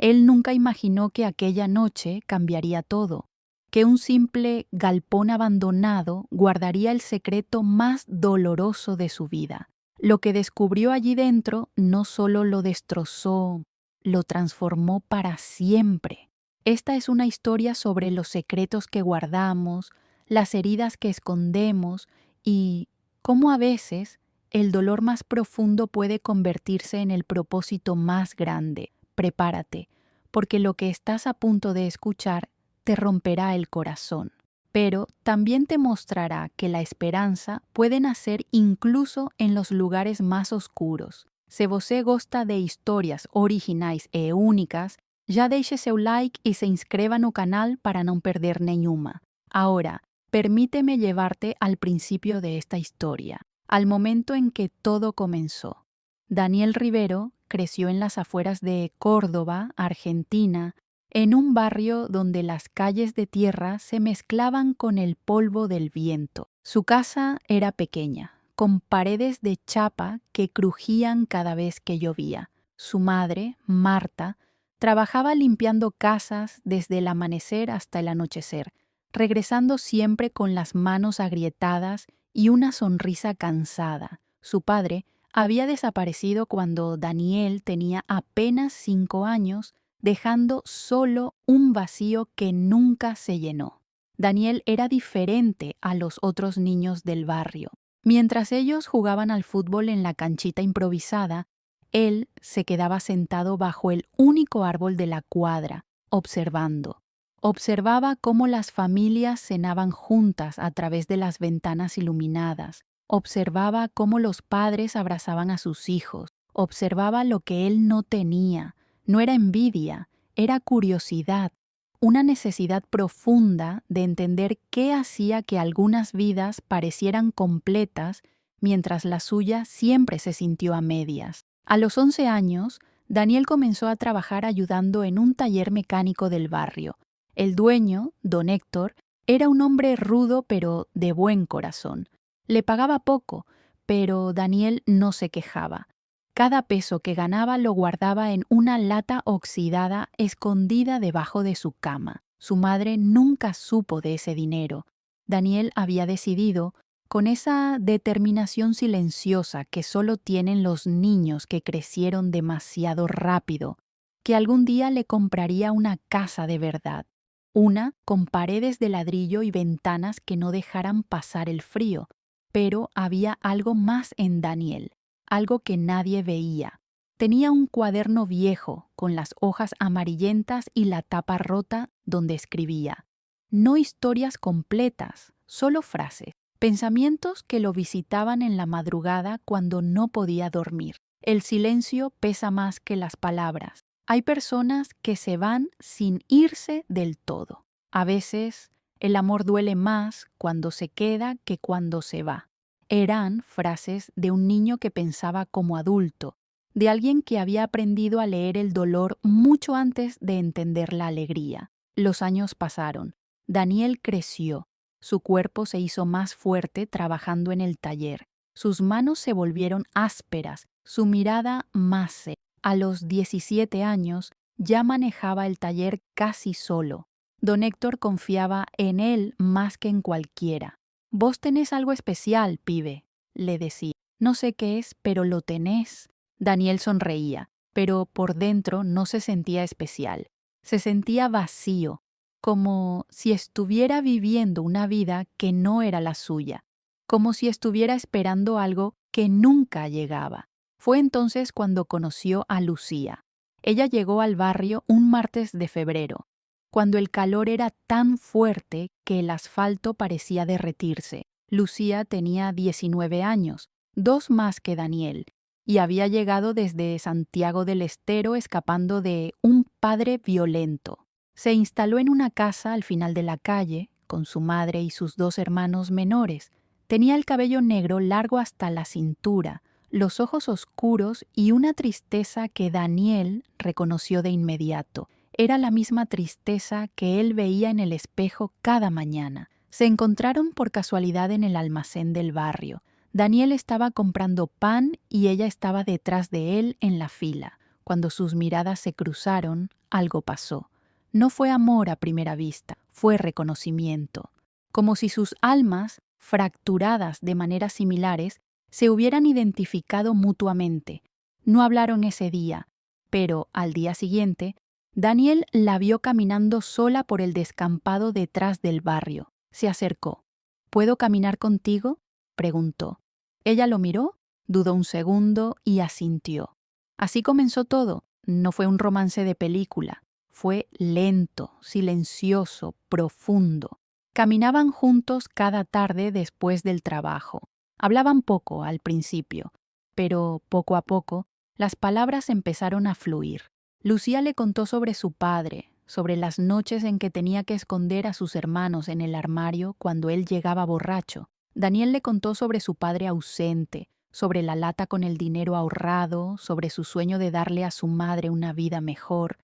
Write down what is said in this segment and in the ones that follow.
Él nunca imaginó que aquella noche cambiaría todo, que un simple galpón abandonado guardaría el secreto más doloroso de su vida. Lo que descubrió allí dentro no solo lo destrozó, lo transformó para siempre. Esta es una historia sobre los secretos que guardamos, las heridas que escondemos y cómo a veces el dolor más profundo puede convertirse en el propósito más grande. Prepárate, porque lo que estás a punto de escuchar te romperá el corazón, pero también te mostrará que la esperanza puede nacer incluso en los lugares más oscuros. Se você gosta de histórias originais e únicas, já deixe seu like y se inscreva no canal para no perder nenhuma. Ahora, permíteme llevarte al principio de esta historia, al momento en que todo comenzó. Daniel Rivero creció en las afueras de Córdoba, Argentina, en un barrio donde las calles de tierra se mezclaban con el polvo del viento. Su casa era pequeña, con paredes de chapa que crujían cada vez que llovía. Su madre, Marta, trabajaba limpiando casas desde el amanecer hasta el anochecer, regresando siempre con las manos agrietadas y una sonrisa cansada. Su padre había desaparecido cuando Daniel tenía apenas 5 años, dejando solo un vacío que nunca se llenó. Daniel era diferente a los otros niños del barrio. Mientras ellos jugaban al fútbol en la canchita improvisada, él se quedaba sentado bajo el único árbol de la cuadra, observando. Observaba cómo las familias cenaban juntas a través de las ventanas iluminadas. Observaba cómo los padres abrazaban a sus hijos. Observaba lo que él no tenía. No era envidia, era curiosidad, una necesidad profunda de entender qué hacía que algunas vidas parecieran completas mientras la suya siempre se sintió a medias. A los 11 años, Daniel comenzó a trabajar ayudando en un taller mecánico del barrio. El dueño, don Héctor, era un hombre rudo pero de buen corazón. Le pagaba poco, pero Daniel no se quejaba. Cada peso que ganaba lo guardaba en una lata oxidada escondida debajo de su cama. Su madre nunca supo de ese dinero. Daniel había decidido, con esa determinación silenciosa que solo tienen los niños que crecieron demasiado rápido, que algún día le compraría una casa de verdad, una con paredes de ladrillo y ventanas que no dejaran pasar el frío. Pero había algo más en Daniel, algo que nadie veía. Tenía un cuaderno viejo con las hojas amarillentas y la tapa rota donde escribía. No historias completas, solo frases, pensamientos que lo visitaban en la madrugada cuando no podía dormir. El silencio pesa más que las palabras. Hay personas que se van sin irse del todo. A veces, el amor duele más cuando se queda que cuando se va. Eran frases de un niño que pensaba como adulto, de alguien que había aprendido a leer el dolor mucho antes de entender la alegría. Los años pasaron. Daniel creció. Su cuerpo se hizo más fuerte trabajando en el taller. Sus manos se volvieron ásperas, su mirada más seria. A los 17 años ya manejaba el taller casi solo. Don Héctor confiaba en él más que en cualquiera. «Vos tenés algo especial, pibe», le decía. «No sé qué es, pero lo tenés». Daniel sonreía, pero por dentro no se sentía especial. Se sentía vacío, como si estuviera viviendo una vida que no era la suya, como si estuviera esperando algo que nunca llegaba. Fue entonces cuando conoció a Lucía. Ella llegó al barrio un martes de febrero, cuando el calor era tan fuerte que el asfalto parecía derretirse. Lucía tenía 19 años, 2 más que Daniel, y había llegado desde Santiago del Estero escapando de un padre violento. Se instaló en una casa al final de la calle, con su madre y sus 2 hermanos menores. Tenía el cabello negro largo hasta la cintura, los ojos oscuros y una tristeza que Daniel reconoció de inmediato. Era la misma tristeza que él veía en el espejo cada mañana. Se encontraron por casualidad en el almacén del barrio. Daniel estaba comprando pan y ella estaba detrás de él en la fila. Cuando sus miradas se cruzaron, algo pasó. No fue amor a primera vista, fue reconocimiento. Como si sus almas, fracturadas de maneras similares, se hubieran identificado mutuamente. No hablaron ese día, pero al día siguiente, Daniel la vio caminando sola por el descampado detrás del barrio. Se acercó. ¿Puedo caminar contigo?, preguntó. Ella lo miró, dudó un segundo y asintió. Así comenzó todo. No fue un romance de película. Fue lento, silencioso, profundo. Caminaban juntos cada tarde después del trabajo. Hablaban poco al principio, pero poco a poco las palabras empezaron a fluir. Lucía le contó sobre su padre, sobre las noches en que tenía que esconder a sus hermanos en el armario cuando él llegaba borracho. Daniel le contó sobre su padre ausente, sobre la lata con el dinero ahorrado, sobre su sueño de darle a su madre una vida mejor.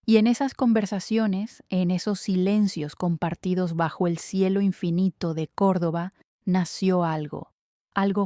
Y en esas conversaciones, en esos silencios compartidos bajo el cielo infinito de Córdoba, nació algo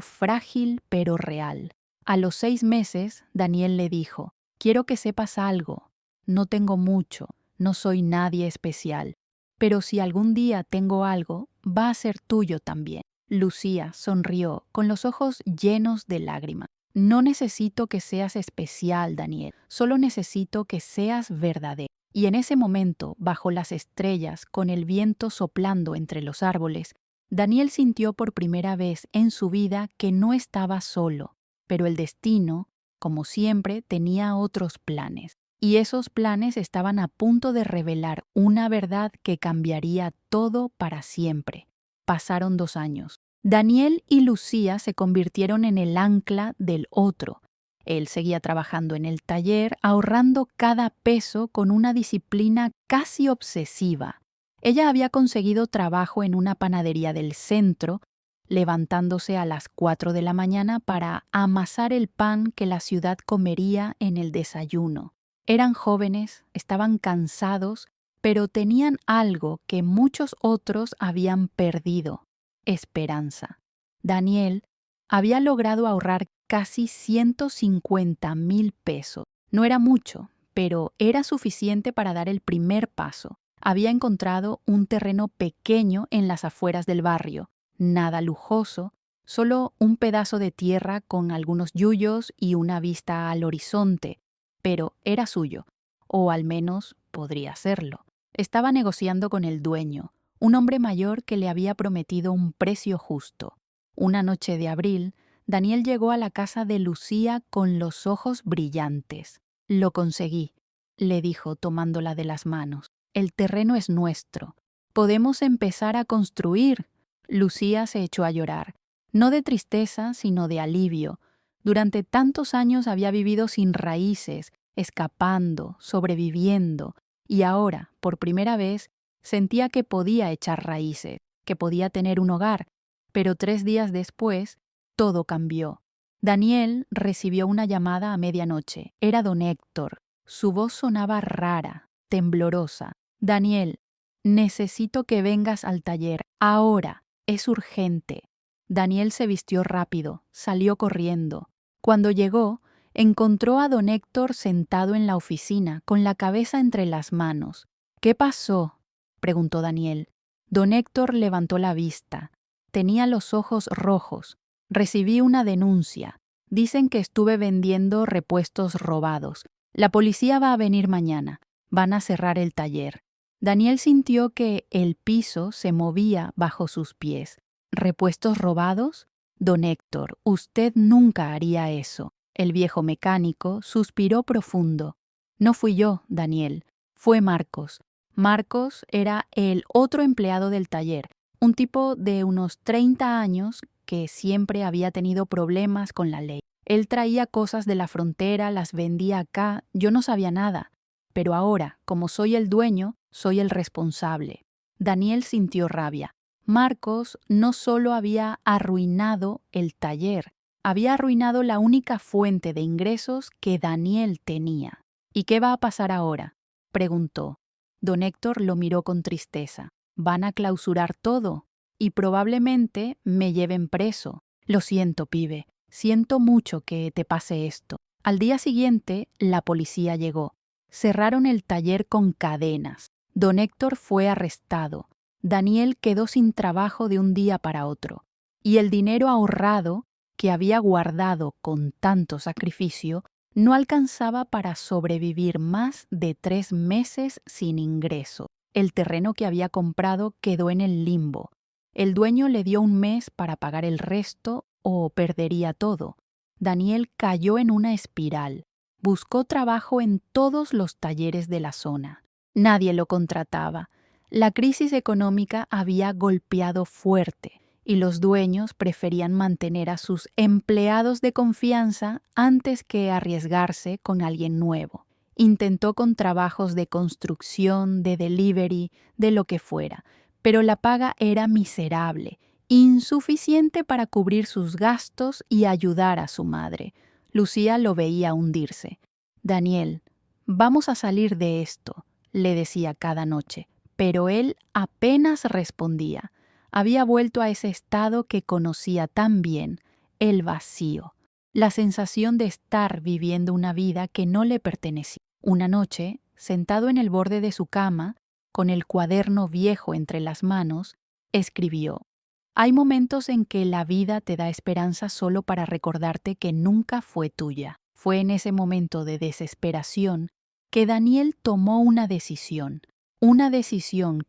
frágil pero real. A los 6 meses, Daniel le dijo: «Quiero que sepas algo. No tengo mucho, no soy nadie especial, pero si algún día tengo algo, va a ser tuyo también». Lucía sonrió, con los ojos llenos de lágrimas. «No necesito que seas especial, Daniel, solo necesito que seas verdadero». Y en ese momento, bajo las estrellas, con el viento soplando entre los árboles, Daniel sintió por primera vez en su vida que no estaba solo, pero el destino, como siempre, tenía otros planes. Y esos planes estaban a punto de revelar una verdad que cambiaría todo para siempre. Pasaron 2 años. Daniel y Lucía se convirtieron en el ancla del otro. Él seguía trabajando en el taller, ahorrando cada peso con una disciplina casi obsesiva. Ella había conseguido trabajo en una panadería del centro, levantándose a las 4 de la mañana para amasar el pan que la ciudad comería en el desayuno. Eran jóvenes, estaban cansados, pero tenían algo que muchos otros habían perdido: esperanza. Daniel había logrado ahorrar casi 150,000 pesos. No era mucho, pero era suficiente para dar el primer paso. Había encontrado un terreno pequeño en las afueras del barrio, nada lujoso, solo un pedazo de tierra con algunos yuyos y una vista al horizonte, pero era suyo, o al menos podría serlo. Estaba negociando con el dueño, un hombre mayor que le había prometido un precio justo. Una noche de abril, Daniel llegó a la casa de Lucía con los ojos brillantes. «Lo conseguí», le dijo tomándola de las manos. «El terreno es nuestro. Podemos empezar a construir». Lucía se echó a llorar, no de tristeza, sino de alivio. Durante tantos años había vivido sin raíces, escapando, sobreviviendo, y ahora, por primera vez, sentía que podía echar raíces, que podía tener un hogar. Pero 3 días después, todo cambió. Daniel recibió una llamada a medianoche. Era don Héctor. Su voz sonaba rara, temblorosa. «Daniel, necesito que vengas al taller, ahora, es urgente». Daniel se vistió rápido, salió corriendo. Cuando llegó, encontró a don Héctor sentado en la oficina, con la cabeza entre las manos. «¿Qué pasó?», preguntó Daniel. Don Héctor levantó la vista. Tenía los ojos rojos. «Recibí una denuncia. Dicen que estuve vendiendo repuestos robados. La policía va a venir mañana. Van a cerrar el taller». Daniel sintió que el piso se movía bajo sus pies. «¿Repuestos robados? Don Héctor, usted nunca haría eso». El viejo mecánico suspiró profundo. «No fui yo, Daniel. Fue Marcos». Marcos era el otro empleado del taller, un tipo de unos 30 años que siempre había tenido problemas con la ley. Él traía cosas de la frontera, las vendía acá, yo no sabía nada. Pero ahora, como soy el dueño, soy el responsable». Daniel sintió rabia. Marcos no solo había arruinado el taller, había arruinado la única fuente de ingresos que Daniel tenía. «¿Y qué va a pasar ahora?», preguntó. Don Héctor lo miró con tristeza. «Van a clausurar todo y probablemente me lleven preso. Lo siento, pibe. Siento mucho que te pase esto». Al día siguiente, la policía llegó. Cerraron el taller con cadenas. Don Héctor fue arrestado. Daniel quedó sin trabajo de un día para otro. Y el dinero ahorrado, que había guardado con tanto sacrificio, no alcanzaba para sobrevivir más de 3 meses sin ingreso. El terreno que había comprado quedó en el limbo. El dueño le dio un mes para pagar el resto o perdería todo. Daniel cayó en una espiral. Buscó trabajo en todos los talleres de la zona. Nadie lo contrataba. La crisis económica había golpeado fuerte y los dueños preferían mantener a sus empleados de confianza antes que arriesgarse con alguien nuevo. Intentó con trabajos de construcción, de delivery, de lo que fuera, pero la paga era miserable, insuficiente para cubrir sus gastos y ayudar a su madre. Lucía lo veía hundirse. «Daniel, vamos a salir de esto», le decía cada noche, pero él apenas respondía. Había vuelto a ese estado que conocía tan bien, el vacío, la sensación de estar viviendo una vida que no le pertenecía. Una noche, sentado en el borde de su cama, con el cuaderno viejo entre las manos, escribió: «Hay momentos en que la vida te da esperanza solo para recordarte que nunca fue tuya». Fue en ese momento de desesperación que Daniel tomó una decisión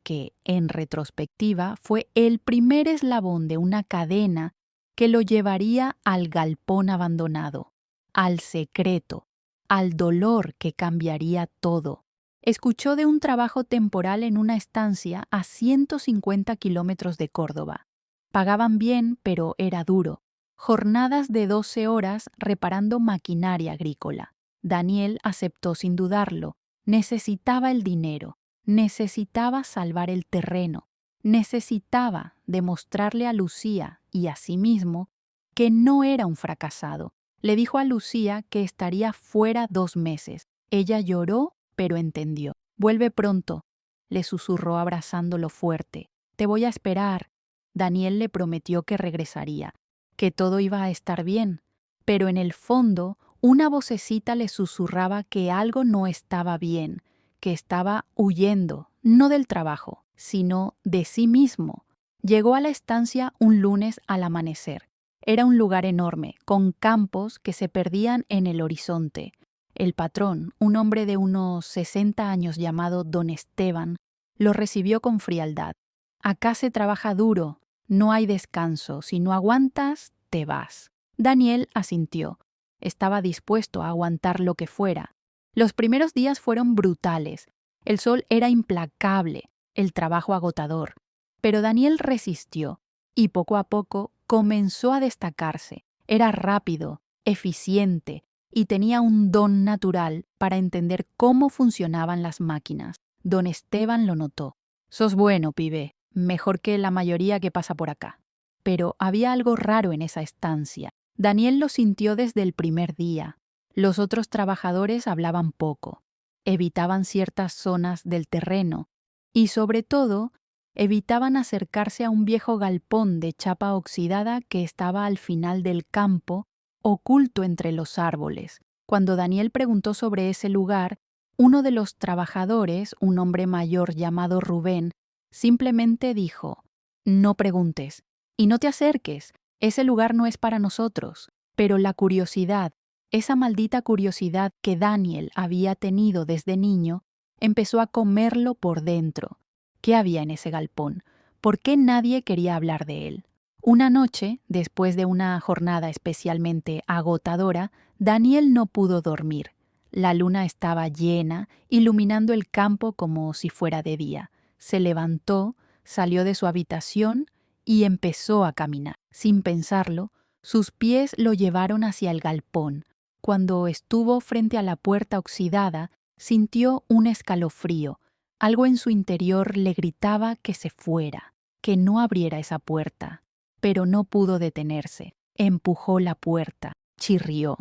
que, en retrospectiva, fue el primer eslabón de una cadena que lo llevaría al galpón abandonado, al secreto, al dolor que cambiaría todo. Escuchó de un trabajo temporal en una estancia a 150 kilómetros de Córdoba. Pagaban bien, pero era duro. Jornadas de 12 horas reparando maquinaria agrícola. Daniel aceptó sin dudarlo. Necesitaba el dinero, necesitaba salvar el terreno, necesitaba demostrarle a Lucía y a sí mismo que no era un fracasado. Le dijo a Lucía que estaría fuera 2 meses. Ella lloró, pero entendió. «Vuelve pronto», le susurró abrazándolo fuerte. «Te voy a esperar». Daniel le prometió que regresaría, que todo iba a estar bien, pero en el fondo una vocecita le susurraba que algo no estaba bien, que estaba huyendo, no del trabajo, sino de sí mismo. Llegó a la estancia un lunes al amanecer. Era un lugar enorme, con campos que se perdían en el horizonte. El patrón, un hombre de unos 60 años llamado don Esteban, lo recibió con frialdad. «Acá se trabaja duro, no hay descanso, si no aguantas, te vas». Daniel asintió. Estaba dispuesto a aguantar lo que fuera. Los primeros días fueron brutales. El sol era implacable, el trabajo agotador. Pero Daniel resistió y poco a poco comenzó a destacarse. Era rápido, eficiente y tenía un don natural para entender cómo funcionaban las máquinas. Don Esteban lo notó. «Sos bueno, pibe, mejor que la mayoría que pasa por acá». Pero había algo raro en esa estancia. Daniel lo sintió desde el primer día. Los otros trabajadores hablaban poco, evitaban ciertas zonas del terreno y, sobre todo, evitaban acercarse a un viejo galpón de chapa oxidada que estaba al final del campo, oculto entre los árboles. Cuando Daniel preguntó sobre ese lugar, uno de los trabajadores, un hombre mayor llamado Rubén, simplemente dijo: «No preguntes y no te acerques, ese lugar no es para nosotros». Pero la curiosidad, esa maldita curiosidad que Daniel había tenido desde niño, empezó a comerlo por dentro. ¿Qué había en ese galpón? ¿Por qué nadie quería hablar de él? Una noche, después de una jornada especialmente agotadora, Daniel no pudo dormir. La luna estaba llena, iluminando el campo como si fuera de día. Se levantó, salió de su habitación y empezó a caminar. Sin pensarlo, sus pies lo llevaron hacia el galpón. Cuando estuvo frente a la puerta oxidada, sintió un escalofrío. Algo en su interior le gritaba que se fuera, que no abriera esa puerta. Pero no pudo detenerse. Empujó la puerta, chirrió.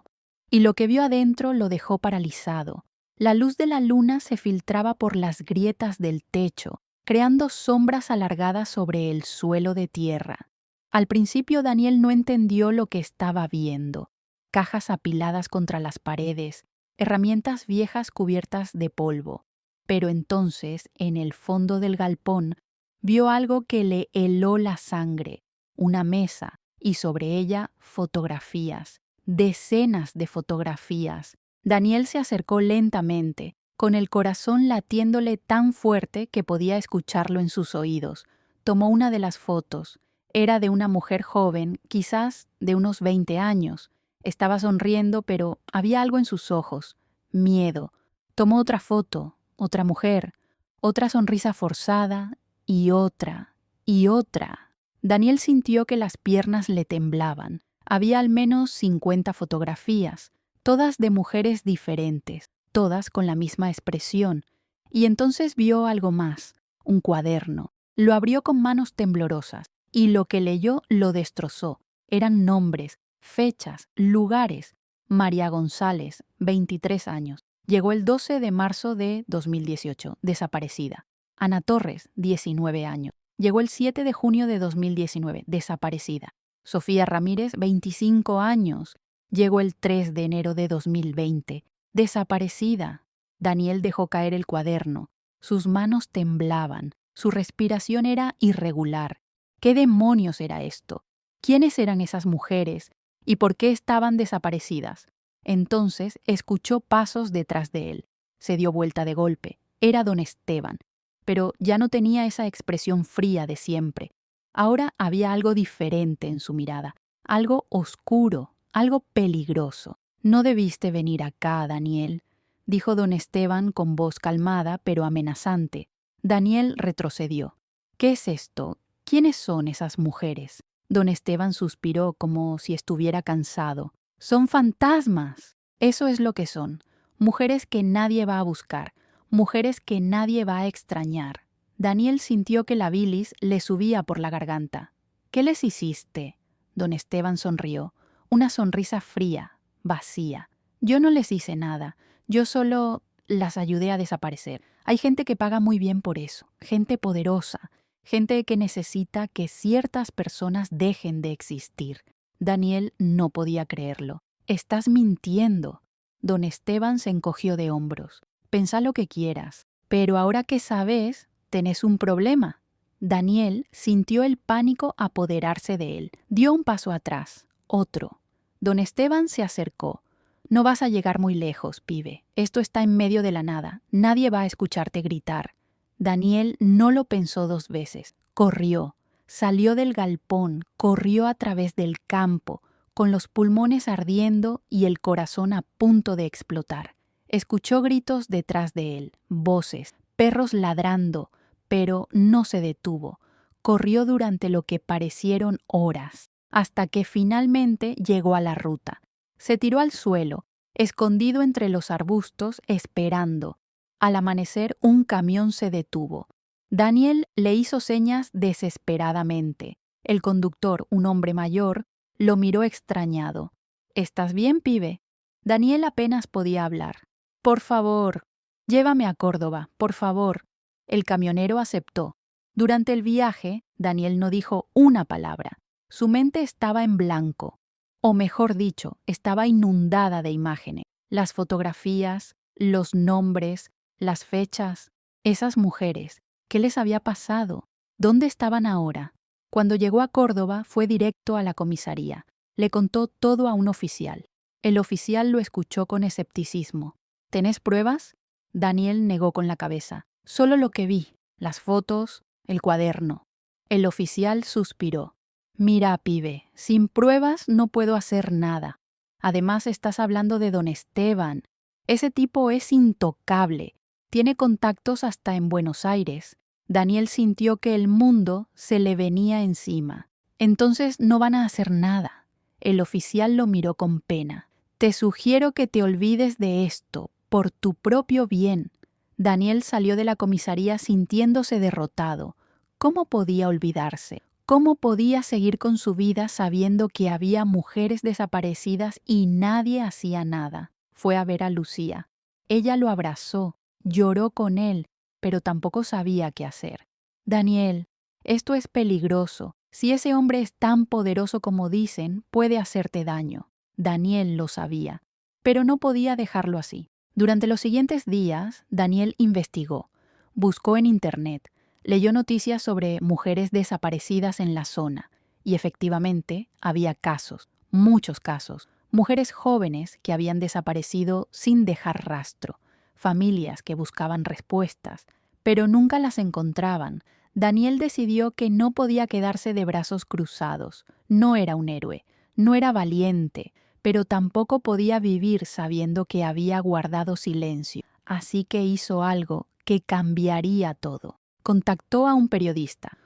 Y lo que vio adentro lo dejó paralizado. La luz de la luna se filtraba por las grietas del techo, creando sombras alargadas sobre el suelo de tierra. Al principio Daniel no entendió lo que estaba viendo. Cajas apiladas contra las paredes, herramientas viejas cubiertas de polvo. Pero entonces, en el fondo del galpón, vio algo que le heló la sangre, una mesa, y sobre ella fotografías, decenas de fotografías. Daniel se acercó lentamente, con el corazón latiéndole tan fuerte que podía escucharlo en sus oídos. Tomó una de las fotos. Era de una mujer joven, quizás de unos 20 años. Estaba sonriendo, pero había algo en sus ojos. Miedo. Tomó otra foto, otra mujer, otra sonrisa forzada y otra, y otra. Daniel sintió que las piernas le temblaban. Había al menos 50 fotografías, todas de mujeres diferentes, todas con la misma expresión. Y entonces vio algo más, un cuaderno. Lo abrió con manos temblorosas, y lo que leyó lo destrozó. Eran nombres, fechas, lugares. María González, 23 años. Llegó el 12 de marzo de 2018, desaparecida. Ana Torres, 19 años. Llegó el 7 de junio de 2019, desaparecida. Sofía Ramírez, 25 años. Llegó el 3 de enero de 2020, desaparecida. Daniel dejó caer el cuaderno. Sus manos temblaban. Su respiración era irregular. ¿Qué demonios era esto? ¿Quiénes eran esas mujeres? ¿Y por qué estaban desaparecidas? Entonces escuchó pasos detrás de él. Se dio vuelta de golpe. Era don Esteban. Pero ya no tenía esa expresión fría de siempre. Ahora había algo diferente en su mirada, algo oscuro, algo peligroso. «No debiste venir acá, Daniel», dijo don Esteban con voz calmada pero amenazante. Daniel retrocedió. «¿Qué es esto? ¿Quiénes son esas mujeres?» Don Esteban suspiró como si estuviera cansado. «Son fantasmas. Eso es lo que son. Mujeres que nadie va a buscar. Mujeres que nadie va a extrañar». Daniel sintió que la bilis le subía por la garganta. «¿Qué les hiciste?» Don Esteban sonrió. Una sonrisa fría, vacía. «Yo no les hice nada. Yo solo las ayudé a desaparecer. Hay gente que paga muy bien por eso. Gente poderosa. Gente que necesita que ciertas personas dejen de existir». Daniel no podía creerlo. «Estás mintiendo». Don Esteban se encogió de hombros. «Pensá lo que quieras, pero ahora que sabes, tenés un problema». Daniel sintió el pánico apoderarse de él. Dio un paso atrás, otro. Don Esteban se acercó. «No vas a llegar muy lejos, pibe. Esto está en medio de la nada. Nadie va a escucharte gritar». Daniel no lo pensó dos veces. Corrió. Salió del galpón, corrió a través del campo, con los pulmones ardiendo y el corazón a punto de explotar. Escuchó gritos detrás de él, voces, perros ladrando, pero no se detuvo. Corrió durante lo que parecieron horas, hasta que finalmente llegó a la ruta. Se tiró al suelo, escondido entre los arbustos, esperando. Al amanecer, un camión se detuvo. Daniel le hizo señas desesperadamente. El conductor, un hombre mayor, lo miró extrañado. «¿Estás bien, pibe?» Daniel apenas podía hablar. «Por favor, llévame a Córdoba, por favor». El camionero aceptó. Durante el viaje, Daniel no dijo una palabra. Su mente estaba en blanco. O mejor dicho, estaba inundada de imágenes. Las fotografías, los nombres, las fechas. Esas mujeres, ¿qué les había pasado? ¿Dónde estaban ahora? Cuando llegó a Córdoba, fue directo a la comisaría. Le contó todo a un oficial. El oficial lo escuchó con escepticismo. «¿Tenés pruebas?» Daniel negó con la cabeza. «Solo lo que vi, las fotos, el cuaderno». El oficial suspiró. «Mira, pibe, sin pruebas no puedo hacer nada. Además estás hablando de don Esteban. Ese tipo es intocable. Tiene contactos hasta en Buenos Aires». Daniel sintió que el mundo se le venía encima. «Entonces no van a hacer nada». El oficial lo miró con pena. «Te sugiero que te olvides de esto, por tu propio bien». Daniel salió de la comisaría sintiéndose derrotado. ¿Cómo podía olvidarse? ¿Cómo podía seguir con su vida sabiendo que había mujeres desaparecidas y nadie hacía nada? Fue a ver a Lucía. Ella lo abrazó, lloró con él, pero tampoco sabía qué hacer. «Daniel, esto es peligroso. Si ese hombre es tan poderoso como dicen, puede hacerte daño». Daniel lo sabía, pero no podía dejarlo así. Durante los siguientes días, Daniel investigó, buscó en Internet, leyó noticias sobre mujeres desaparecidas en la zona y efectivamente había casos, muchos casos, mujeres jóvenes que habían desaparecido sin dejar rastro, familias que buscaban respuestas, pero nunca las encontraban. Daniel decidió que no podía quedarse de brazos cruzados, no era un héroe, no era valiente, pero tampoco podía vivir sabiendo que había guardado silencio, así que hizo algo que cambiaría todo. Contactó a un periodista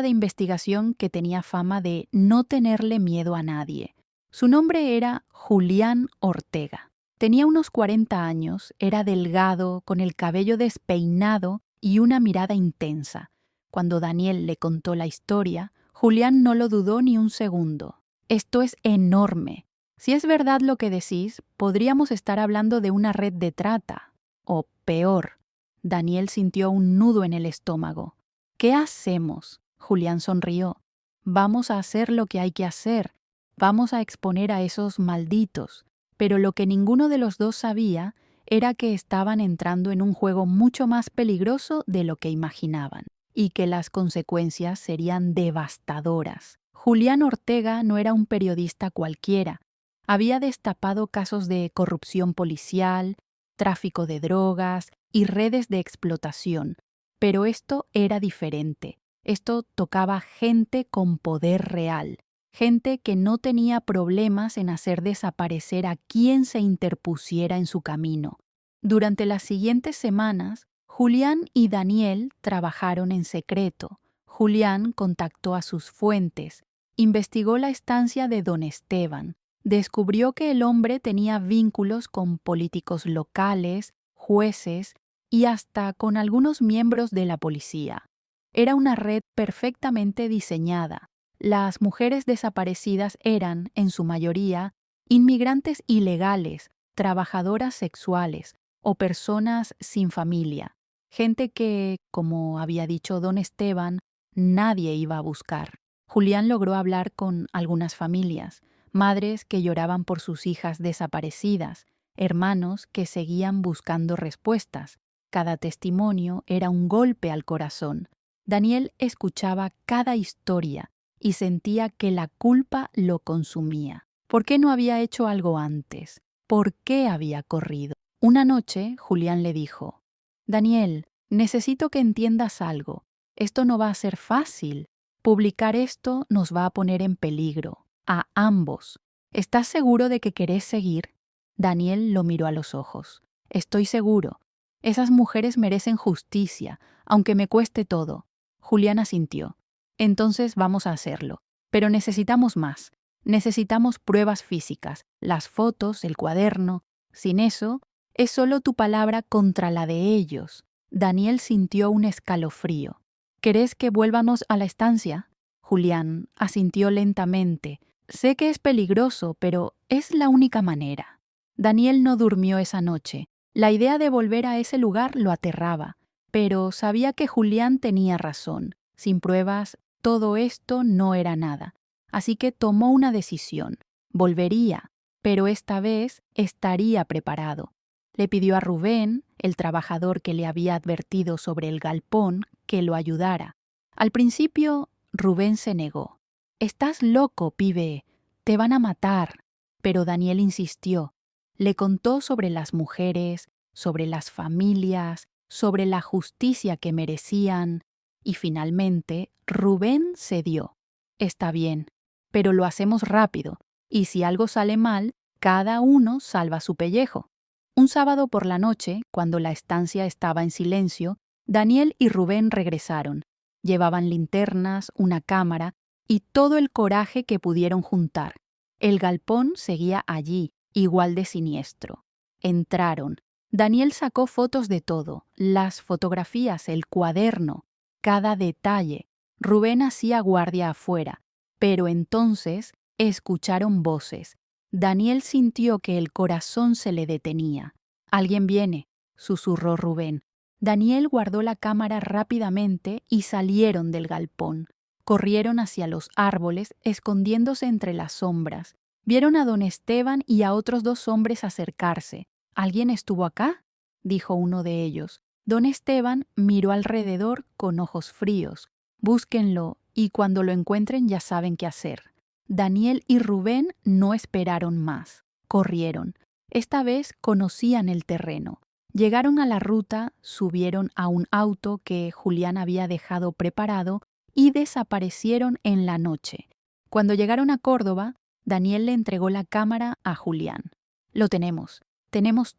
de investigación que tenía fama de no tenerle miedo a nadie. Su nombre era Julián Ortega. Tenía unos 40 años, era delgado, con el cabello despeinado y una mirada intensa. Cuando Daniel le contó la historia, Julián no lo dudó ni un segundo. Esto es enorme. Si es verdad lo que decís, podríamos estar hablando de una red de trata. O peor. Daniel sintió un nudo en el estómago. ¿Qué hacemos? Julián sonrió. Vamos a hacer lo que hay que hacer. Vamos a exponer a esos malditos. Pero lo que ninguno de los dos sabía era que estaban entrando en un juego mucho más peligroso de lo que imaginaban, y que las consecuencias serían devastadoras. Julián Ortega no era un periodista cualquiera. Había destapado casos de corrupción policial, tráfico de drogas y redes de explotación. Pero esto era diferente. Esto tocaba gente con poder real, gente que no tenía problemas en hacer desaparecer a quien se interpusiera en su camino. Durante las siguientes semanas, Julián y Daniel trabajaron en secreto. Julián contactó a sus fuentes, investigó la estancia de don Esteban, descubrió que el hombre tenía vínculos con políticos locales, jueces y hasta con algunos miembros de la policía. Era una red perfectamente diseñada. Las mujeres desaparecidas eran, en su mayoría, inmigrantes ilegales, trabajadoras sexuales o personas sin familia, gente que, como había dicho don Esteban, nadie iba a buscar. Julián logró hablar con algunas familias, madres que lloraban por sus hijas desaparecidas, hermanos que seguían buscando respuestas. Cada testimonio era un golpe al corazón. Daniel escuchaba cada historia y sentía que la culpa lo consumía. ¿Por qué no había hecho algo antes? ¿Por qué había corrido? Una noche, Julián le dijo: Daniel, necesito que entiendas algo. Esto no va a ser fácil. Publicar esto nos va a poner en peligro. A ambos. ¿Estás seguro de que querés seguir? Daniel lo miró a los ojos. Estoy seguro. Esas mujeres merecen justicia, aunque me cueste todo. Julián asintió. Entonces vamos a hacerlo. Pero necesitamos más. Necesitamos pruebas físicas, las fotos, el cuaderno. Sin eso, es solo tu palabra contra la de ellos. Daniel sintió un escalofrío. ¿Querés que vuelvamos a la estancia? Julián asintió lentamente. Sé que es peligroso, pero es la única manera. Daniel no durmió esa noche. La idea de volver a ese lugar lo aterraba, pero sabía que Julián tenía razón. Sin pruebas, todo esto no era nada. Así que tomó una decisión. Volvería, pero esta vez estaría preparado. Le pidió a Rubén, el trabajador que le había advertido sobre el galpón, que lo ayudara. Al principio, Rubén se negó. «Estás loco, pibe. Te van a matar». Pero Daniel insistió. Le contó sobre las mujeres, sobre las familias, sobre la justicia que merecían. Y finalmente, Rubén cedió. «Está bien, pero lo hacemos rápido. Y si algo sale mal, cada uno salva su pellejo». Un sábado por la noche, cuando la estancia estaba en silencio, Daniel y Rubén regresaron. Llevaban linternas, una cámara y todo el coraje que pudieron juntar. El galpón seguía allí, igual de siniestro. Entraron. Daniel sacó fotos de todo, las fotografías, el cuaderno, cada detalle. Rubén hacía guardia afuera, pero entonces escucharon voces. Daniel sintió que el corazón se le detenía. «Alguien viene», susurró Rubén. Daniel guardó la cámara rápidamente y salieron del galpón. Corrieron hacia los árboles, escondiéndose entre las sombras. Vieron a don Esteban y a otros 2 hombres acercarse. ¿Alguien estuvo acá?, dijo uno de ellos. Don Esteban miró alrededor con ojos fríos. Búsquenlo y cuando lo encuentren ya saben qué hacer. Daniel y Rubén no esperaron más. Corrieron. Esta vez conocían el terreno. Llegaron a la ruta, subieron a un auto que Julián había dejado preparado y desaparecieron en la noche. Cuando llegaron a Córdoba, Daniel le entregó la cámara a Julián. Lo tenemos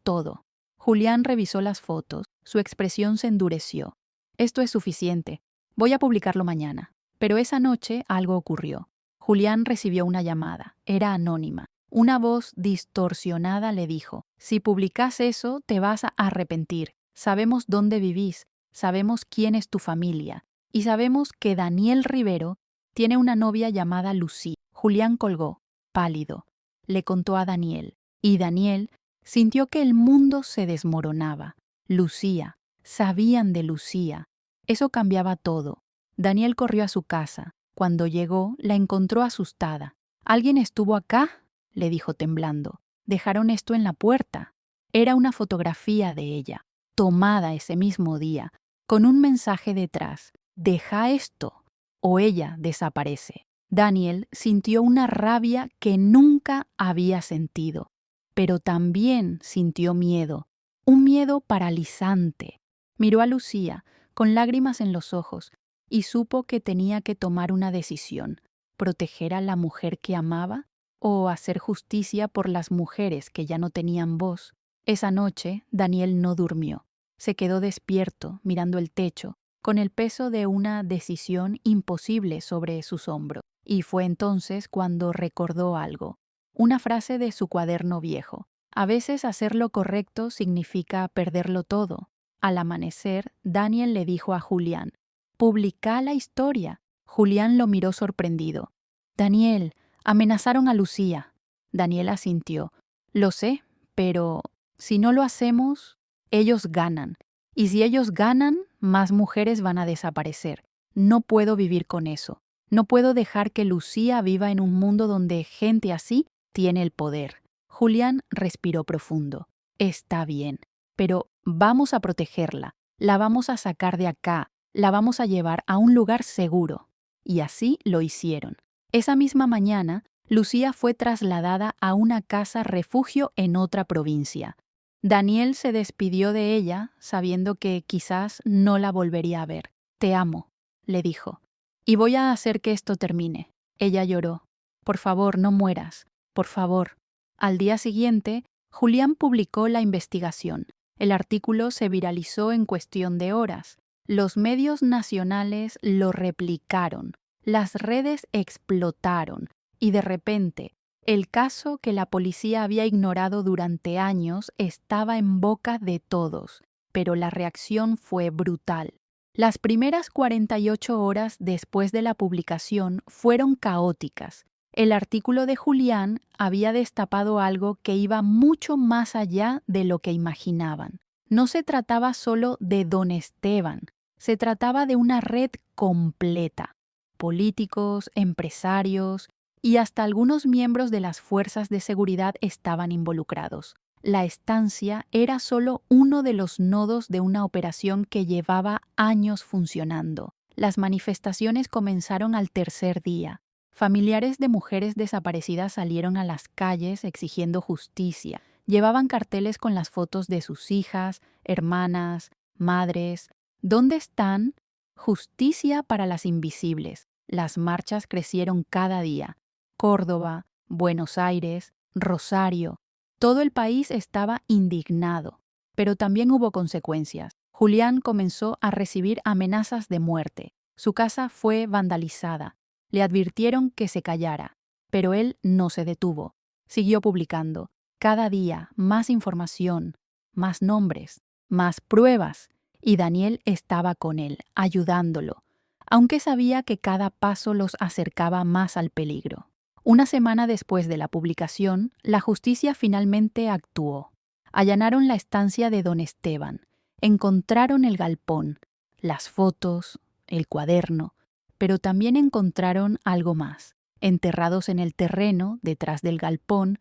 todo. Julián revisó las fotos. Su expresión se endureció. Esto es suficiente. Voy a publicarlo mañana. Pero esa noche algo ocurrió. Julián recibió una llamada. Era anónima. Una voz distorsionada le dijo: si publicas eso, te vas a arrepentir. Sabemos dónde vivís, sabemos quién es tu familia y sabemos que Daniel Rivero tiene una novia llamada Lucía. Julián colgó, pálido. Le contó a Daniel. Y Daniel sintió que el mundo se desmoronaba. Lucía. Sabían de Lucía. Eso cambiaba todo. Daniel corrió a su casa. Cuando llegó, la encontró asustada. ¿Alguien estuvo acá?, le dijo temblando. Dejaron esto en la puerta. Era una fotografía de ella, tomada ese mismo día, con un mensaje detrás: deja esto o ella desaparece. Daniel sintió una rabia que nunca había sentido, pero también sintió miedo, un miedo paralizante. Miró a Lucía con lágrimas en los ojos y supo que tenía que tomar una decisión: proteger a la mujer que amaba o hacer justicia por las mujeres que ya no tenían voz. Esa noche Daniel no durmió. Se quedó despierto, mirando el techo, con el peso de una decisión imposible sobre sus hombros. Y fue entonces cuando recordó algo, una frase de su cuaderno viejo. A veces hacer lo correcto significa perderlo todo. Al amanecer, Daniel le dijo a Julián: publica la historia. Julián lo miró sorprendido. Daniel, amenazaron a Lucía. Daniel asintió. Lo sé, pero si no lo hacemos, ellos ganan. Y si ellos ganan, más mujeres van a desaparecer. No puedo vivir con eso. No puedo dejar que Lucía viva en un mundo donde gente así tiene el poder. Julián respiró profundo. Está bien, pero vamos a protegerla. La vamos a sacar de acá. La vamos a llevar a un lugar seguro. Y así lo hicieron. Esa misma mañana, Lucía fue trasladada a una casa refugio en otra provincia. Daniel se despidió de ella, sabiendo que quizás no la volvería a ver. Te amo, le dijo, y voy a hacer que esto termine. Ella lloró. Por favor, no mueras. Por favor. Al día siguiente, Julián publicó la investigación. El artículo se viralizó en cuestión de horas. Los medios nacionales lo replicaron. Las redes explotaron y de repente el caso que la policía había ignorado durante años estaba en boca de todos, pero la reacción fue brutal. Las primeras 48 horas después de la publicación fueron caóticas. El artículo de Julián había destapado algo que iba mucho más allá de lo que imaginaban. No se trataba solo de Don Esteban, se trataba de una red completa. Políticos, empresarios y hasta algunos miembros de las fuerzas de seguridad estaban involucrados. La estancia era solo uno de los nodos de una operación que llevaba años funcionando. Las manifestaciones comenzaron al tercer día. Familiares de mujeres desaparecidas salieron a las calles exigiendo justicia. Llevaban carteles con las fotos de sus hijas, hermanas, madres. ¿Dónde están? Justicia para las invisibles. Las marchas crecieron cada día. Córdoba, Buenos Aires, Rosario. Todo el país estaba indignado, pero también hubo consecuencias. Julián comenzó a recibir amenazas de muerte. Su casa fue vandalizada. Le advirtieron que se callara, pero él no se detuvo. Siguió publicando. Cada día más información, más nombres, más pruebas. Y Daniel estaba con él, ayudándolo, aunque sabía que cada paso los acercaba más al peligro. Una semana después de la publicación, la justicia finalmente actuó. Allanaron la estancia de Don Esteban, encontraron el galpón, las fotos, el cuaderno, pero también encontraron algo más. Enterrados en el terreno, detrás del galpón,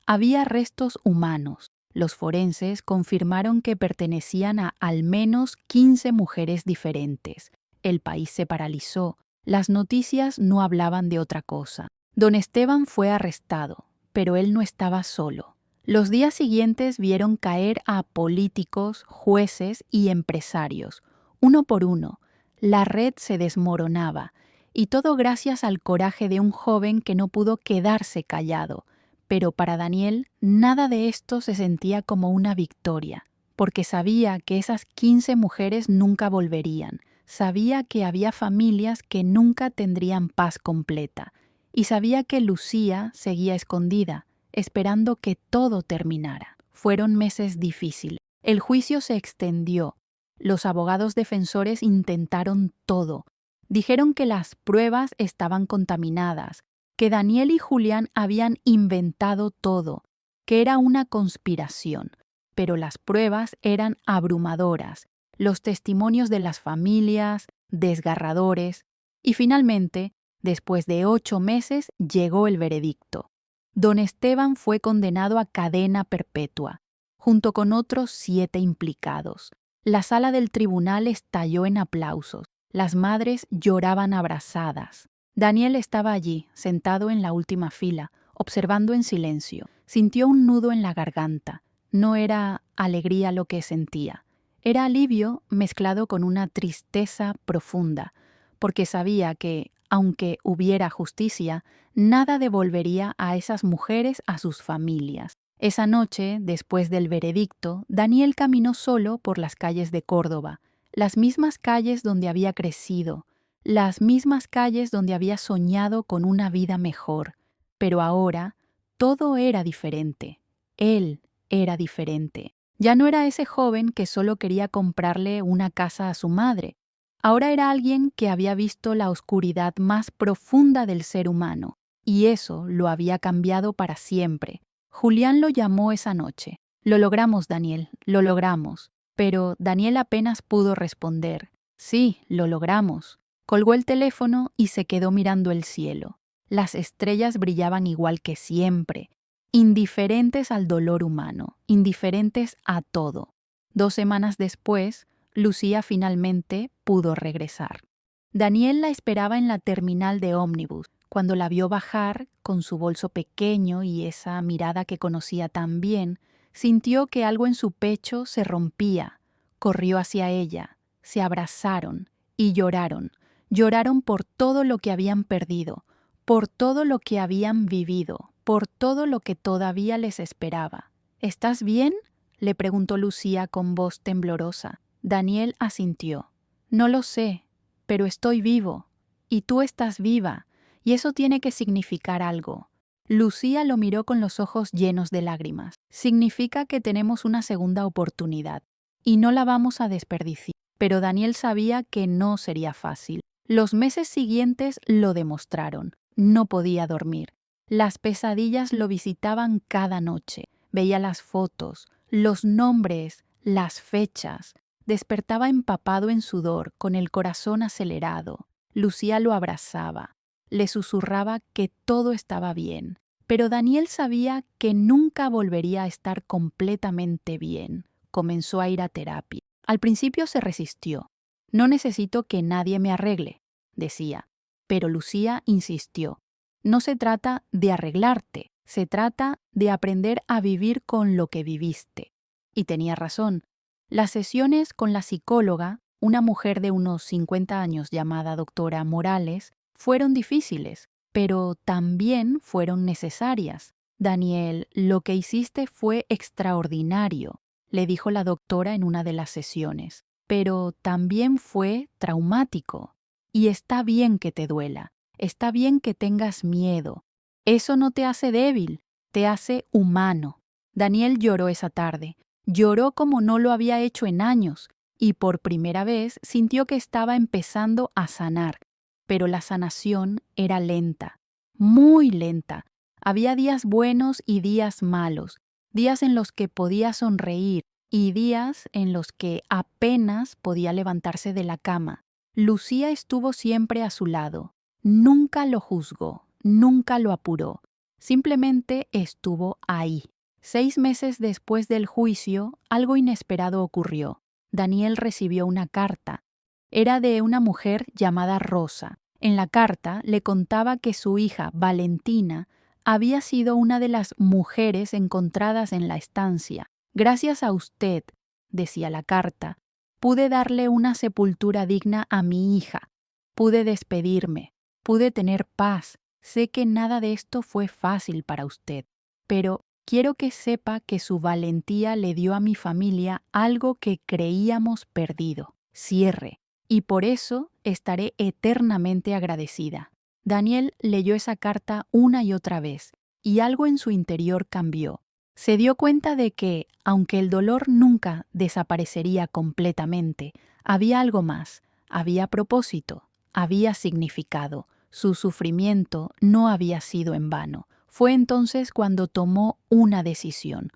había restos humanos. Los forenses confirmaron que pertenecían a al menos 15 mujeres diferentes. El país se paralizó. Las noticias no hablaban de otra cosa. Don Esteban fue arrestado, pero él no estaba solo. Los días siguientes vieron caer a políticos, jueces y empresarios, uno por uno. La red se desmoronaba, y todo gracias al coraje de un joven que no pudo quedarse callado. Pero para Daniel, nada de esto se sentía como una victoria, porque sabía que esas 15 mujeres nunca volverían, sabía que había familias que nunca tendrían paz completa, y sabía que Lucía seguía escondida, esperando que todo terminara. Fueron meses difíciles. El juicio se extendió. Los abogados defensores intentaron todo. Dijeron que las pruebas estaban contaminadas, que Daniel y Julián habían inventado todo, que era una conspiración. Pero las pruebas eran abrumadoras, los testimonios de las familias, desgarradores, y finalmente, después de 8 meses, llegó el veredicto. Don Esteban fue condenado a cadena perpetua, junto con otros 7 implicados. La sala del tribunal estalló en aplausos. Las madres lloraban abrazadas. Daniel estaba allí, sentado en la última fila, observando en silencio. Sintió un nudo en la garganta. No era alegría lo que sentía. Era alivio mezclado con una tristeza profunda, porque sabía que, aunque hubiera justicia, nada devolvería a esas mujeres a sus familias. Esa noche, después del veredicto, Daniel caminó solo por las calles de Córdoba, las mismas calles donde había crecido, las mismas calles donde había soñado con una vida mejor. Pero ahora, todo era diferente. Él era diferente. Ya no era ese joven que solo quería comprarle una casa a su madre. Ahora era alguien que había visto la oscuridad más profunda del ser humano, y eso lo había cambiado para siempre. Julián lo llamó esa noche. «Lo logramos, Daniel, lo logramos». Pero Daniel apenas pudo responder. «Sí, lo logramos». Colgó el teléfono y se quedó mirando el cielo. Las estrellas brillaban igual que siempre, indiferentes al dolor humano, indiferentes a todo. 2 semanas después, Lucía finalmente pudo regresar. Daniel la esperaba en la terminal de ómnibus. Cuando la vio bajar, con su bolso pequeño y esa mirada que conocía tan bien, sintió que algo en su pecho se rompía. Corrió hacia ella, se abrazaron y lloraron. Lloraron por todo lo que habían perdido, por todo lo que habían vivido, por todo lo que todavía les esperaba. «¿Estás bien?», le preguntó Lucía con voz temblorosa. Daniel asintió. «No lo sé, pero estoy vivo, y tú estás viva, y eso tiene que significar algo». Lucía lo miró con los ojos llenos de lágrimas. «Significa que tenemos una segunda oportunidad, y no la vamos a desperdiciar». Pero Daniel sabía que no sería fácil. Los meses siguientes lo demostraron. No podía dormir. Las pesadillas lo visitaban cada noche. Veía las fotos, los nombres, las fechas. Despertaba empapado en sudor, con el corazón acelerado. Lucía lo abrazaba. Le susurraba que todo estaba bien. Pero Daniel sabía que nunca volvería a estar completamente bien. Comenzó a ir a terapia. Al principio se resistió. «No necesito que nadie me arregle», decía. Pero Lucía insistió. «No se trata de arreglarte, se trata de aprender a vivir con lo que viviste». Y tenía razón. Las sesiones con la psicóloga, una mujer de unos 50 años llamada doctora Morales, fueron difíciles, pero también fueron necesarias. «Daniel, lo que hiciste fue extraordinario», le dijo la doctora en una de las sesiones, «pero también fue traumático. Y está bien que te duela, está bien que tengas miedo. Eso no te hace débil, te hace humano». Daniel lloró esa tarde. Lloró como no lo había hecho en años, y por primera vez sintió que estaba empezando a sanar. Pero la sanación era lenta, muy lenta. Había días buenos y días malos, días en los que podía sonreír y días en los que apenas podía levantarse de la cama. Lucía estuvo siempre a su lado. Nunca lo juzgó, nunca lo apuró. Simplemente estuvo ahí. 6 meses después del juicio, algo inesperado ocurrió. Daniel recibió una carta. Era de una mujer llamada Rosa. En la carta le contaba que su hija, Valentina, había sido una de las mujeres encontradas en la estancia. Gracias a usted, decía la carta, pude darle una sepultura digna a mi hija. Pude despedirme. Pude tener paz. Sé que nada de esto fue fácil para usted, pero quiero que sepa que su valentía le dio a mi familia algo que creíamos perdido. Cierre. Y por eso estaré eternamente agradecida. Daniel leyó esa carta una y otra vez, y algo en su interior cambió. Se dio cuenta de que, aunque el dolor nunca desaparecería completamente, había algo más, había propósito, había significado. Su sufrimiento no había sido en vano. Fue entonces cuando tomó una decisión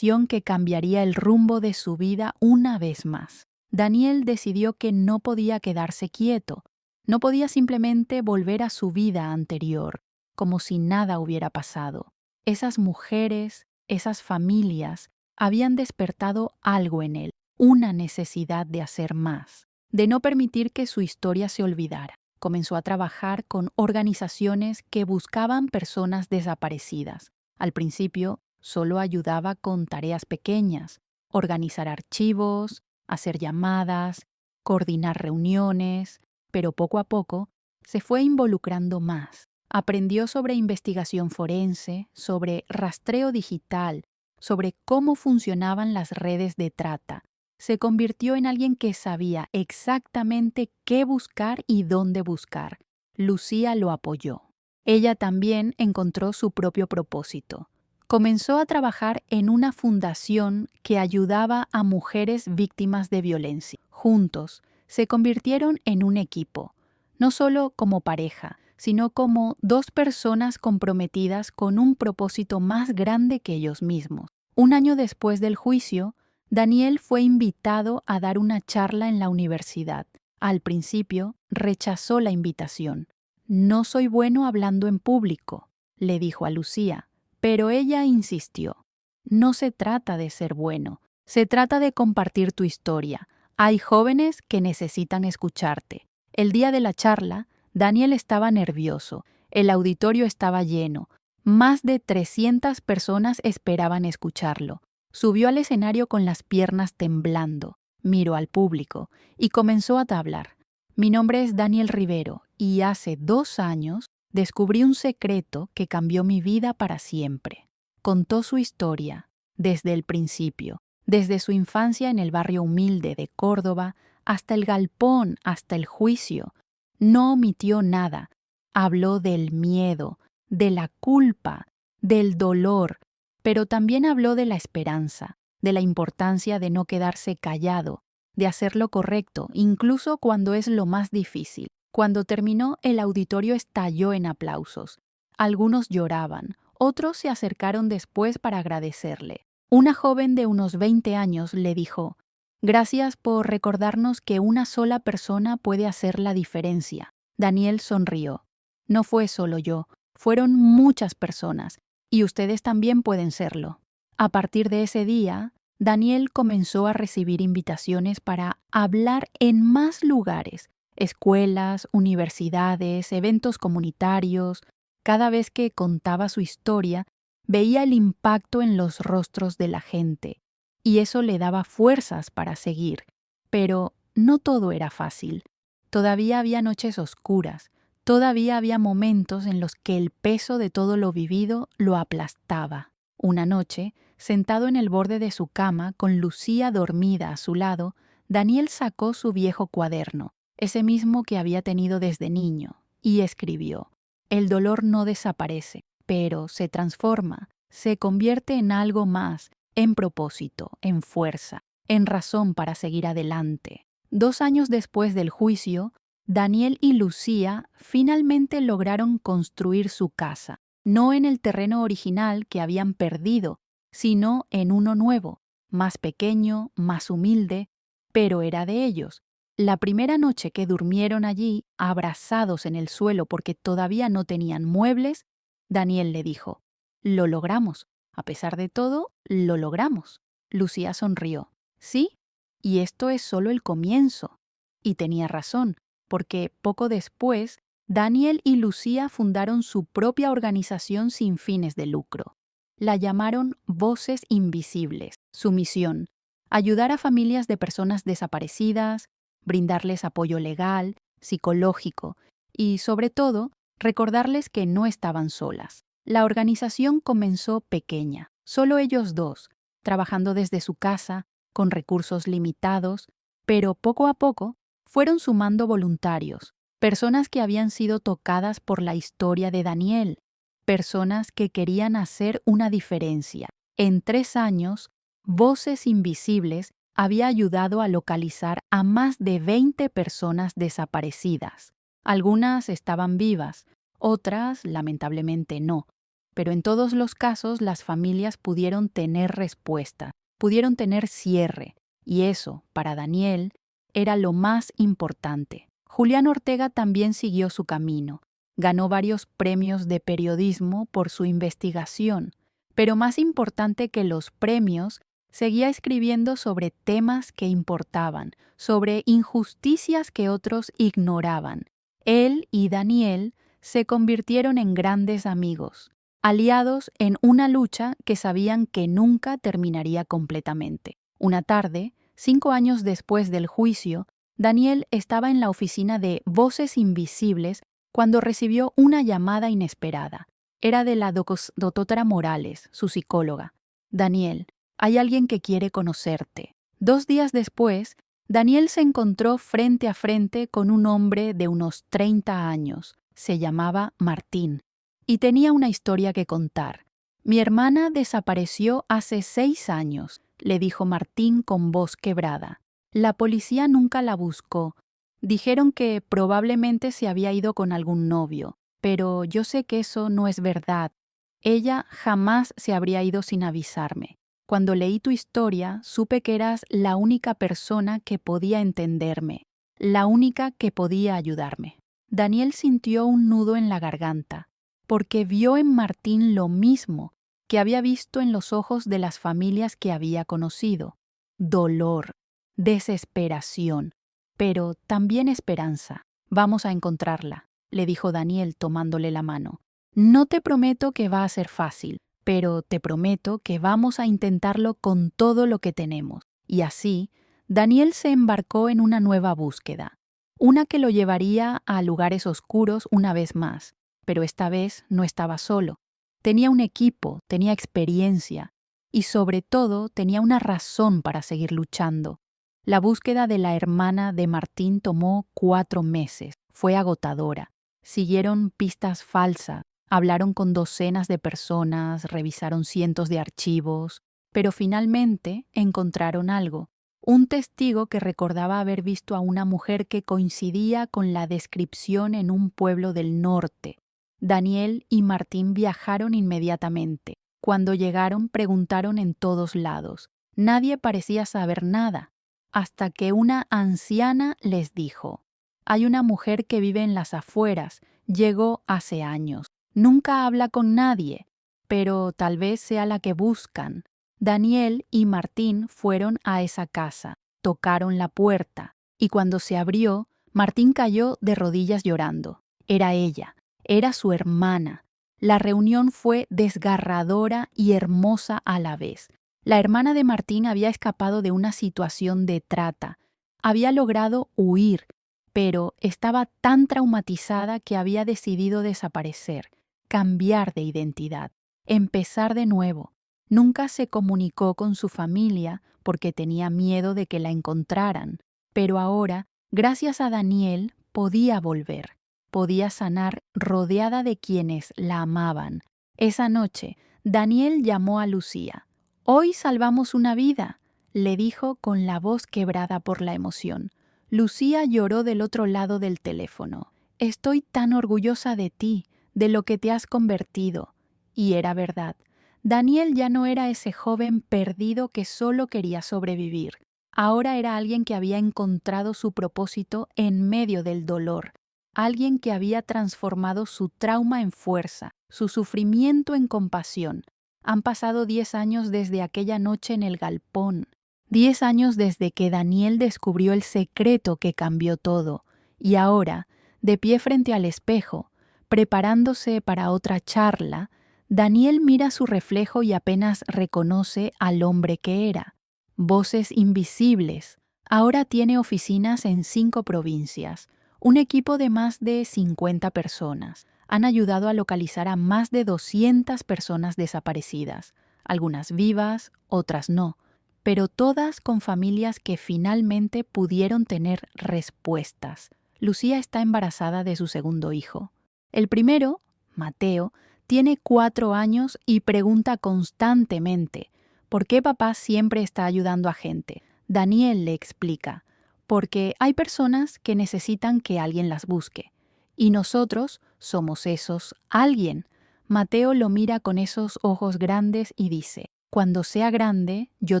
que cambiaría el rumbo de su vida una vez más. Daniel decidió que no podía quedarse quieto, no podía simplemente volver a su vida anterior, como si nada hubiera pasado. Esas mujeres, esas familias, habían despertado algo en él, una necesidad de hacer más, de no permitir que su historia se olvidara. Comenzó a trabajar con organizaciones que buscaban personas desaparecidas. Al principio, solo ayudaba con tareas pequeñas, organizar archivos, hacer llamadas, coordinar reuniones, pero poco a poco se fue involucrando más. Aprendió sobre investigación forense, sobre rastreo digital, sobre cómo funcionaban las redes de trata. Se convirtió en alguien que sabía exactamente qué buscar y dónde buscar. Lucía lo apoyó. Ella también encontró su propio propósito. Comenzó a trabajar en una fundación que ayudaba a mujeres víctimas de violencia. Juntos, se convirtieron en un equipo, no solo como pareja, sino como dos personas comprometidas con un propósito más grande que ellos mismos. Un año después del juicio, Daniel fue invitado a dar una charla en la universidad. Al principio, rechazó la invitación. No soy bueno hablando en público, le dijo a Lucía, pero ella insistió. No se trata de ser bueno, se trata de compartir tu historia. Hay jóvenes que necesitan escucharte. El día de la charla, Daniel estaba nervioso. El auditorio estaba lleno. Más de 300 personas esperaban escucharlo. Subió al escenario con las piernas temblando, miró al público y comenzó a hablar. Mi nombre es Daniel Rivero y hace 2 años descubrí un secreto que cambió mi vida para siempre. Contó su historia, desde el principio, desde su infancia en el barrio humilde de Córdoba, hasta el galpón, hasta el juicio. No omitió nada. Habló del miedo, de la culpa, del dolor, pero también habló de la esperanza, de la importancia de no quedarse callado, de hacer lo correcto, incluso cuando es lo más difícil. Cuando terminó, el auditorio estalló en aplausos. Algunos lloraban, otros se acercaron después para agradecerle. Una joven de unos 20 años le dijo: «Gracias por recordarnos que una sola persona puede hacer la diferencia». Daniel sonrió. «No fue solo yo, fueron muchas personas, y ustedes también pueden serlo». A partir de ese día, Daniel comenzó a recibir invitaciones para hablar en más lugares, escuelas, universidades, eventos comunitarios. Cada vez que contaba su historia, veía el impacto en los rostros de la gente, y eso le daba fuerzas para seguir. Pero no todo era fácil. Todavía había noches oscuras, todavía había momentos en los que el peso de todo lo vivido lo aplastaba. Una noche, sentado en el borde de su cama, con Lucía dormida a su lado, Daniel sacó su viejo cuaderno, ese mismo que había tenido desde niño, y escribió: «El dolor no desaparece, pero se transforma, se convierte en algo más, en propósito, en fuerza, en razón para seguir adelante». 2 años después del juicio, Daniel y Lucía finalmente lograron construir su casa, no en el terreno original que habían perdido, sino en uno nuevo, más pequeño, más humilde, pero era de ellos. La primera noche que durmieron allí, abrazados en el suelo porque todavía no tenían muebles, Daniel le dijo: «Lo logramos, A pesar de todo, lo logramos. Lucía sonrió. Sí, y esto es solo el comienzo. Y tenía razón, porque poco después, Daniel y Lucía fundaron su propia organización sin fines de lucro. La llamaron Voces Invisibles. Su misión: ayudar a familias de personas desaparecidas, brindarles apoyo legal, psicológico y, sobre todo, recordarles que no estaban solas. La organización comenzó pequeña, solo ellos dos, trabajando desde su casa, con recursos limitados, pero poco a poco fueron sumando voluntarios, personas que habían sido tocadas por la historia de Daniel, personas que querían hacer una diferencia. En 3 años, Voces Invisibles había ayudado a localizar a más de 20 personas desaparecidas. Algunas estaban vivas, otras, lamentablemente, no. Pero en todos los casos las familias pudieron tener respuesta, pudieron tener cierre, y eso, para Daniel, era lo más importante. Julián Ortega también siguió su camino. Ganó varios premios de periodismo por su investigación, pero más importante que los premios, seguía escribiendo sobre temas que importaban, sobre injusticias que otros ignoraban. Él y Daniel se convirtieron en grandes amigos, aliados en una lucha que sabían que nunca terminaría completamente. Una tarde, 5 años después del juicio, Daniel estaba en la oficina de Voces Invisibles cuando recibió una llamada inesperada. Era de la doctora Morales, su psicóloga. Daniel, hay alguien que quiere conocerte. 2 días después, Daniel se encontró frente a frente con un hombre de unos 30 años. Se llamaba Martín y tenía una historia que contar. Mi hermana desapareció hace 6 años, le dijo Martín con voz quebrada. La policía nunca la buscó. Dijeron que probablemente se había ido con algún novio, pero yo sé que eso no es verdad. Ella jamás se habría ido sin avisarme. Cuando leí tu historia, supe que eras la única persona que podía entenderme, la única que podía ayudarme. Daniel sintió un nudo en la garganta, porque vio en Martín lo mismo que había visto en los ojos de las familias que había conocido: dolor, desesperación, pero también esperanza. Vamos a encontrarla, le dijo Daniel tomándole la mano. No te prometo que va a ser fácil, pero te prometo que vamos a intentarlo con todo lo que tenemos. Y así, Daniel se embarcó en una nueva búsqueda, una que lo llevaría a lugares oscuros una vez más, pero esta vez no estaba solo. Tenía un equipo, tenía experiencia y sobre todo tenía una razón para seguir luchando. La búsqueda de la hermana de Martín tomó 4 meses, fue agotadora. Siguieron pistas falsas, hablaron con docenas de personas, revisaron cientos de archivos, pero finalmente encontraron algo. Un testigo que recordaba haber visto a una mujer que coincidía con la descripción en un pueblo del norte. Daniel y Martín viajaron inmediatamente. Cuando llegaron, preguntaron en todos lados. Nadie parecía saber nada, hasta que una anciana les dijo: «Hay una mujer que vive en las afueras, llegó hace años. Nunca habla con nadie, pero tal vez sea la que buscan». Daniel y Martín fueron a esa casa, tocaron la puerta, y cuando se abrió, Martín cayó de rodillas llorando. Era ella, era su hermana. La reunión fue desgarradora y hermosa a la vez. La hermana de Martín había escapado de una situación de trata, había logrado huir, pero estaba tan traumatizada que había decidido desaparecer, cambiar de identidad, empezar de nuevo. Nunca se comunicó con su familia porque tenía miedo de que la encontraran, pero ahora, gracias a Daniel, podía volver, podía sanar rodeada de quienes la amaban. Esa noche, Daniel llamó a Lucía. «Hoy salvamos una vida», le dijo con la voz quebrada por la emoción. Lucía lloró del otro lado del teléfono. «Estoy tan orgullosa de ti, de lo que te has convertido». Y era verdad. Daniel ya no era ese joven perdido que solo quería sobrevivir. Ahora era alguien que había encontrado su propósito en medio del dolor, alguien que había transformado su trauma en fuerza, su sufrimiento en compasión, Han pasado 10 años desde aquella noche en el galpón. 10 años desde que Daniel descubrió el secreto que cambió todo. Y ahora, de pie frente al espejo, preparándose para otra charla, Daniel mira su reflejo y apenas reconoce al hombre que era. Voces invisibles. Ahora tiene oficinas en 5 provincias, un equipo de más de 50 personas. Han ayudado a localizar a más de 200 personas desaparecidas, algunas vivas, otras no, pero todas con familias que finalmente pudieron tener respuestas. Lucía está embarazada de su segundo hijo. El primero, Mateo, tiene 4 años y pregunta constantemente, ¿por qué papá siempre está ayudando a gente? Daniel le explica, porque hay personas que necesitan que alguien las busque, y nosotros somos esos alguien. Mateo lo mira con esos ojos grandes y dice, cuando sea grande, yo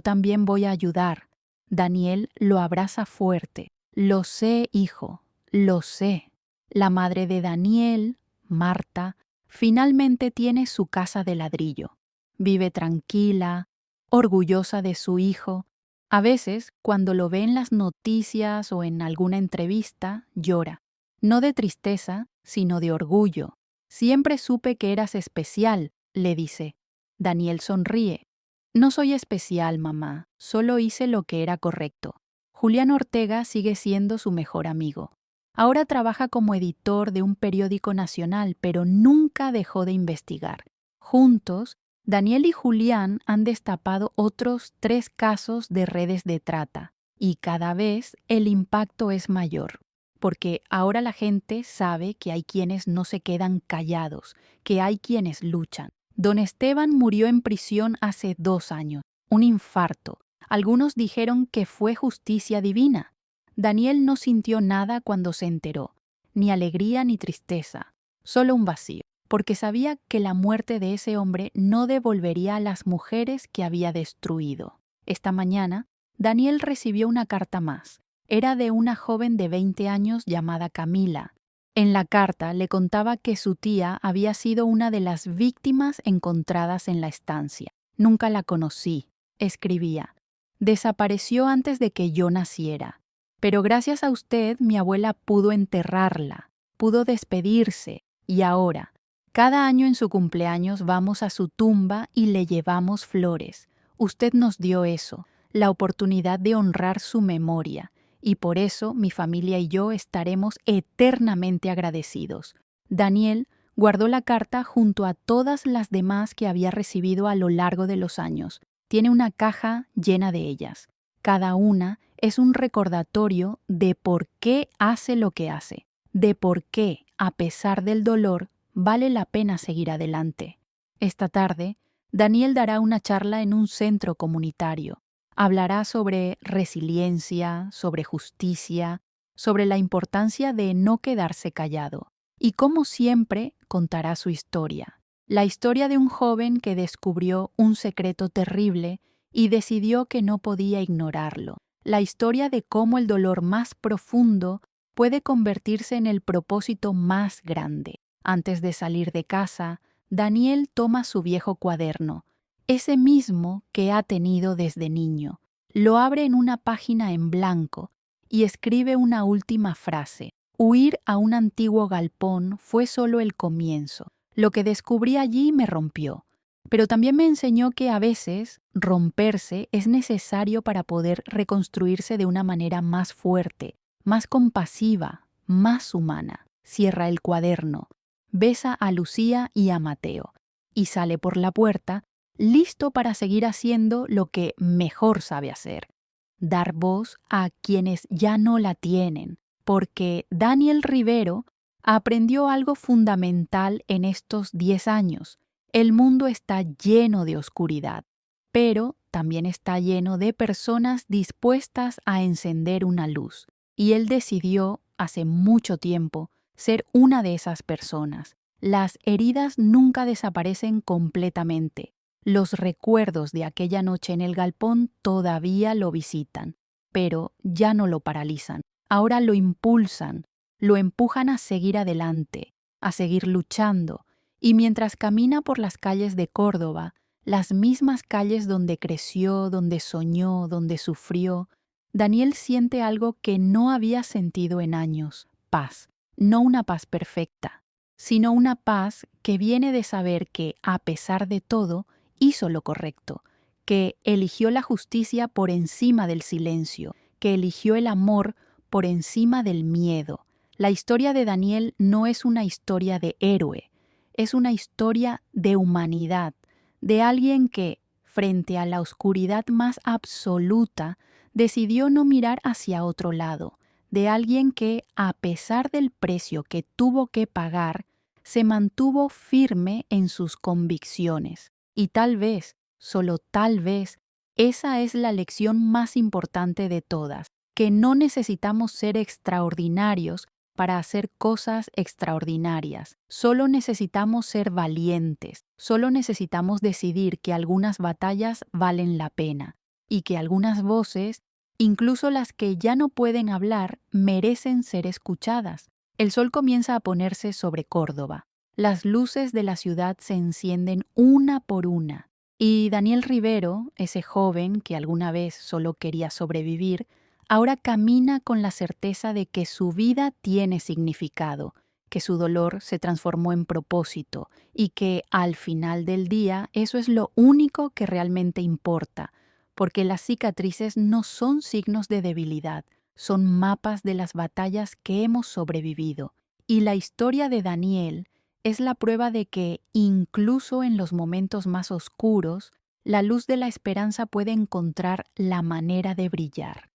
también voy a ayudar. Daniel lo abraza fuerte. Lo sé, hijo, lo sé. La madre de Daniel, Marta, finalmente tiene su casa de ladrillo. Vive tranquila, orgullosa de su hijo. A veces, cuando lo ve en las noticias o en alguna entrevista, llora. No de tristeza, sino de orgullo. Siempre supe que eras especial, le dice. Daniel sonríe. No soy especial, mamá, solo hice lo que era correcto. Julián Ortega sigue siendo su mejor amigo. Ahora trabaja como editor de un periódico nacional, pero nunca dejó de investigar. Juntos, Daniel y Julián han destapado otros 3 casos de redes de trata, y cada vez el impacto es mayor, porque ahora la gente sabe que hay quienes no se quedan callados, que hay quienes luchan. Don Esteban murió en prisión hace 2 años, un infarto. Algunos dijeron que fue justicia divina. Daniel no sintió nada cuando se enteró, ni alegría ni tristeza, solo un vacío, porque sabía que la muerte de ese hombre no devolvería a las mujeres que había destruido. Esta mañana, Daniel recibió una carta más. Era de una joven de 20 años llamada Camila. En la carta le contaba que su tía había sido una de las víctimas encontradas en la estancia. Nunca la conocí, escribía. Desapareció antes de que yo naciera. Pero gracias a usted mi abuela pudo enterrarla, pudo despedirse, y ahora, cada año en su cumpleaños vamos a su tumba y le llevamos flores. Usted nos dio eso, la oportunidad de honrar su memoria, y por eso mi familia y yo estaremos eternamente agradecidos. Daniel guardó la carta junto a todas las demás que había recibido a lo largo de los años. Tiene una caja llena de ellas. Cada una es un recordatorio de por qué hace lo que hace, de por qué, a pesar del dolor, vale la pena seguir adelante. Esta tarde, Daniel dará una charla en un centro comunitario. Hablará sobre resiliencia, sobre justicia, sobre la importancia de no quedarse callado. Y como siempre, contará su historia. La historia de un joven que descubrió un secreto terrible y decidió que no podía ignorarlo. La historia de cómo el dolor más profundo puede convertirse en el propósito más grande. Antes de salir de casa, Daniel toma su viejo cuaderno, ese mismo que ha tenido desde niño. Lo abre en una página en blanco y escribe una última frase. Huir a un antiguo galpón fue solo el comienzo. Lo que descubrí allí me rompió. Pero también me enseñó que a veces romperse es necesario para poder reconstruirse de una manera más fuerte, más compasiva, más humana. Cierra el cuaderno, besa a Lucía y a Mateo, y sale por la puerta, listo para seguir haciendo lo que mejor sabe hacer: dar voz a quienes ya no la tienen, porque Daniel Rivero aprendió algo fundamental en estos 10 años. El mundo está lleno de oscuridad, pero también está lleno de personas dispuestas a encender una luz. Y él decidió, hace mucho tiempo, ser una de esas personas. Las heridas nunca desaparecen completamente. Los recuerdos de aquella noche en el galpón todavía lo visitan, pero ya no lo paralizan. Ahora lo impulsan, lo empujan a seguir adelante, a seguir luchando. Y mientras camina por las calles de Córdoba, las mismas calles donde creció, donde soñó, donde sufrió, Daniel siente algo que no había sentido en años: paz. No una paz perfecta, sino una paz que viene de saber que, a pesar de todo, hizo lo correcto, que eligió la justicia por encima del silencio, que eligió el amor por encima del miedo. La historia de Daniel no es una historia de héroe, es una historia de humanidad, de alguien que, frente a la oscuridad más absoluta, decidió no mirar hacia otro lado, de alguien que, a pesar del precio que tuvo que pagar, se mantuvo firme en sus convicciones. Y tal vez, solo tal vez, esa es la lección más importante de todas, que no necesitamos ser extraordinarios para hacer cosas extraordinarias. Solo necesitamos ser valientes, solo necesitamos decidir que algunas batallas valen la pena y que algunas voces, incluso las que ya no pueden hablar, merecen ser escuchadas. El sol comienza a ponerse sobre Córdoba. Las luces de la ciudad se encienden una por una. Y Daniel Rivero, ese joven que alguna vez solo quería sobrevivir, ahora camina con la certeza de que su vida tiene significado, que su dolor se transformó en propósito y que, al final del día, eso es lo único que realmente importa, porque las cicatrices no son signos de debilidad, son mapas de las batallas que hemos sobrevivido. Y la historia de Daniel es la prueba de que, incluso en los momentos más oscuros, la luz de la esperanza puede encontrar la manera de brillar.